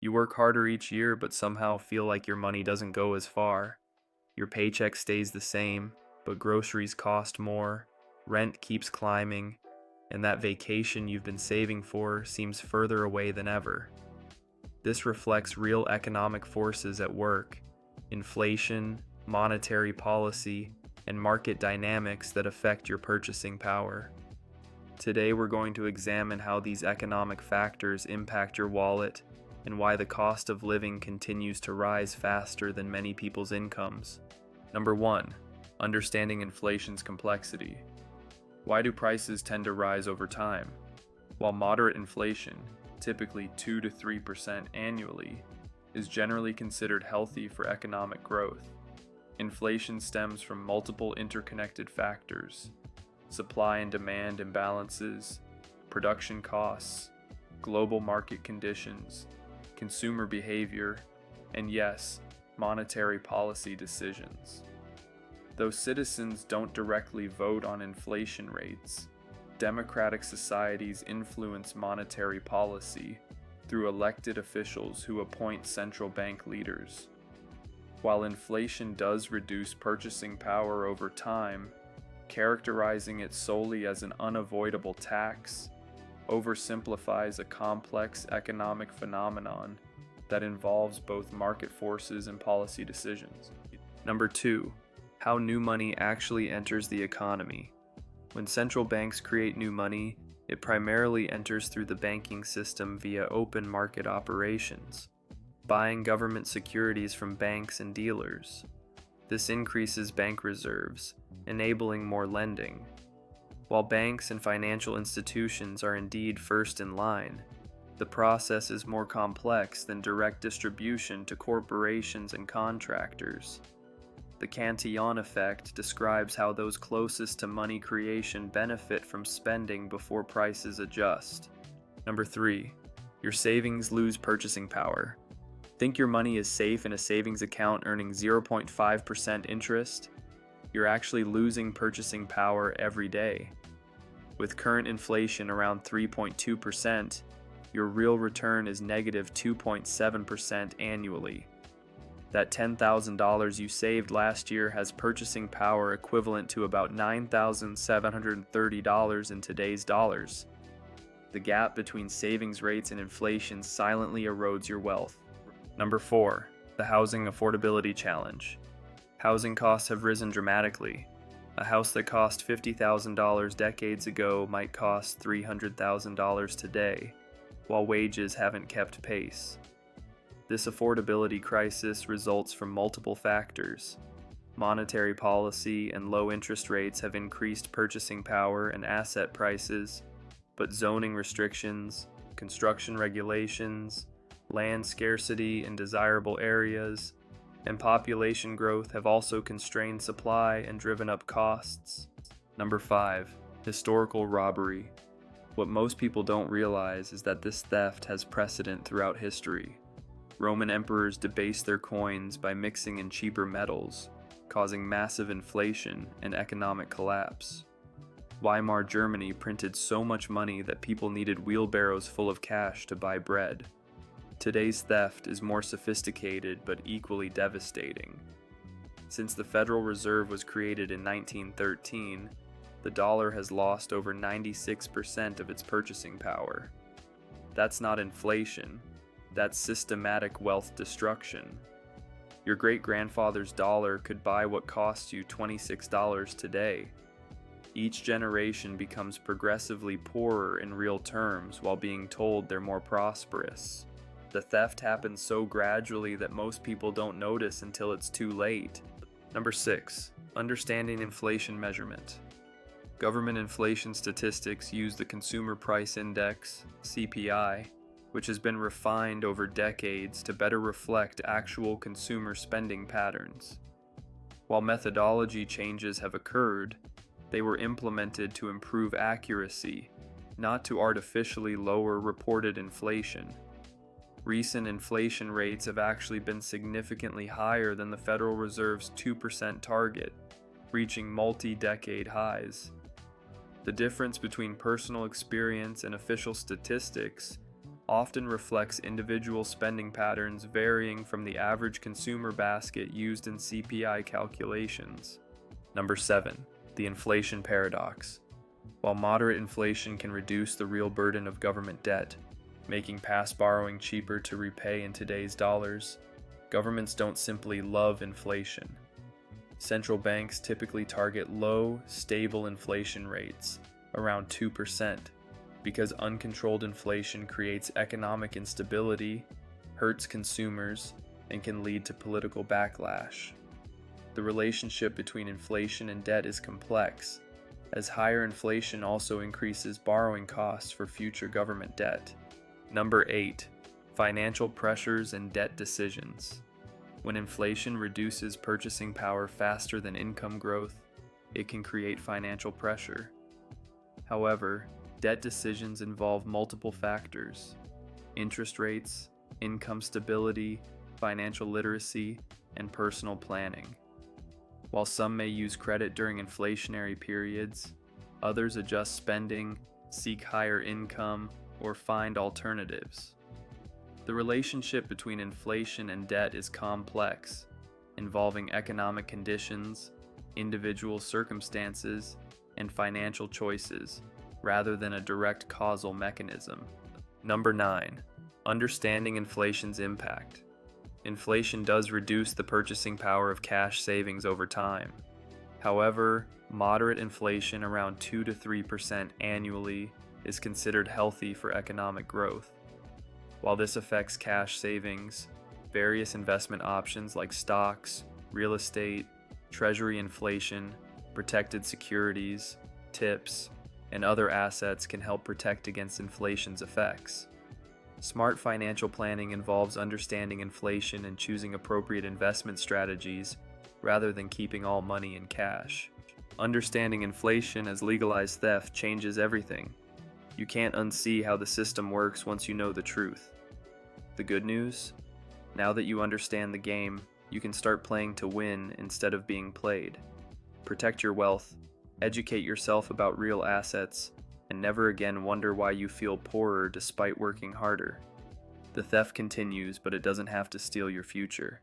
You work harder each year, but somehow feel like your money doesn't go as far. Your paycheck stays the same, but groceries cost more, rent keeps climbing, and that vacation you've been saving for seems further away than ever. This reflects real economic forces at work: inflation, monetary policy, and market dynamics that affect your purchasing power. Today we're going to examine how these economic factors impact your wallet and why the cost of living continues to rise faster than many people's incomes. Number 1. Understanding inflation's complexity. Why do prices tend to rise over time? While moderate inflation, typically 2 to 3% annually, is generally considered healthy for economic growth, inflation stems from multiple interconnected factors: supply and demand imbalances, production costs, global market conditions, consumer behavior, and yes, monetary policy decisions. Though citizens don't directly vote on inflation rates, democratic societies influence monetary policy through elected officials who appoint central bank leaders. While inflation does reduce purchasing power over time, characterizing it solely as an unavoidable tax oversimplifies a complex economic phenomenon that involves both market forces and policy decisions. Number 2. How new money actually enters the economy. When central banks create new money, it primarily enters through the banking system via open market operations, buying government securities from banks and dealers. This increases bank reserves, enabling more lending. While banks and financial institutions are indeed first in line, the process is more complex than direct distribution to corporations and contractors. The Cantillon effect describes how those closest to money creation benefit from spending before prices adjust. Number 3. Your savings lose purchasing power. Think your money is safe in a savings account earning 0.5% interest? You're actually losing purchasing power every day. With current inflation around 3.2%, your real return is negative 2.7% annually. That $10,000 you saved last year has purchasing power equivalent to about $9,730 in today's dollars. The gap between savings rates and inflation silently erodes your wealth. Number 4. The housing affordability challenge. Housing costs have risen dramatically. A house that cost $50,000 decades ago might cost $300,000 today, while wages haven't kept pace. This affordability crisis results from multiple factors. Monetary policy and low interest rates have increased purchasing power and asset prices, but zoning restrictions, construction regulations, land scarcity in desirable areas, and population growth have also constrained supply and driven up costs. Number 5. Historical robbery. What most people don't realize is that this theft has precedent throughout history. Roman emperors debased their coins by mixing in cheaper metals, causing massive inflation and economic collapse. Weimar Germany printed so much money that people needed wheelbarrows full of cash to buy bread. Today's theft is more sophisticated but equally devastating. Since the Federal Reserve was created in 1913, the dollar has lost over 96% of its purchasing power. That's not inflation. That's systematic wealth destruction. Your great-grandfather's dollar could buy what costs you $26 today. Each generation becomes progressively poorer in real terms while being told they're more prosperous. The theft happens so gradually that most people don't notice until it's too late. Number 6. Understanding inflation measurement. Government inflation statistics use the Consumer Price Index, CPI, which has been refined over decades to better reflect actual consumer spending patterns. While methodology changes have occurred, they were implemented to improve accuracy, not to artificially lower reported inflation. Recent inflation rates have actually been significantly higher than the Federal Reserve's 2% target, reaching multi-decade highs. The difference between personal experience and official statistics often reflects individual spending patterns varying from the average consumer basket used in CPI calculations. Number 7. The inflation paradox. While moderate inflation can reduce the real burden of government debt, making past borrowing cheaper to repay in today's dollars, governments don't simply love inflation. Central banks typically target low, stable inflation rates, around 2%, because uncontrolled inflation creates economic instability, hurts consumers, and can lead to political backlash. The relationship between inflation and debt is complex, as higher inflation also increases borrowing costs for future government debt. Number 8. Financial pressures and debt decisions. When inflation reduces purchasing power faster than income growth, it can create financial pressure. However, debt decisions involve multiple factors: interest rates, income stability, financial literacy, and personal planning. While some may use credit during inflationary periods, others adjust spending, seek higher income, or find alternatives. The relationship between inflation and debt is complex, involving economic conditions, individual circumstances, and financial choices, rather than a direct causal mechanism. Number 9. Understanding inflation's impact. Inflation does reduce the purchasing power of cash savings over time. However, moderate inflation around 2 to 3% annually is considered healthy for economic growth. While this affects cash savings, various investment options like stocks, real estate, treasury inflation, protected securities, tips, and other assets can help protect against inflation's effects. Smart financial planning involves understanding inflation and choosing appropriate investment strategies rather than keeping all money in cash. Understanding inflation as legalized theft changes everything. You can't unsee how the system works once you know the truth. The good news? Now that you understand the game, you can start playing to win instead of being played. Protect your wealth, educate yourself about real assets, and never again wonder why you feel poorer despite working harder. The theft continues, but it doesn't have to steal your future.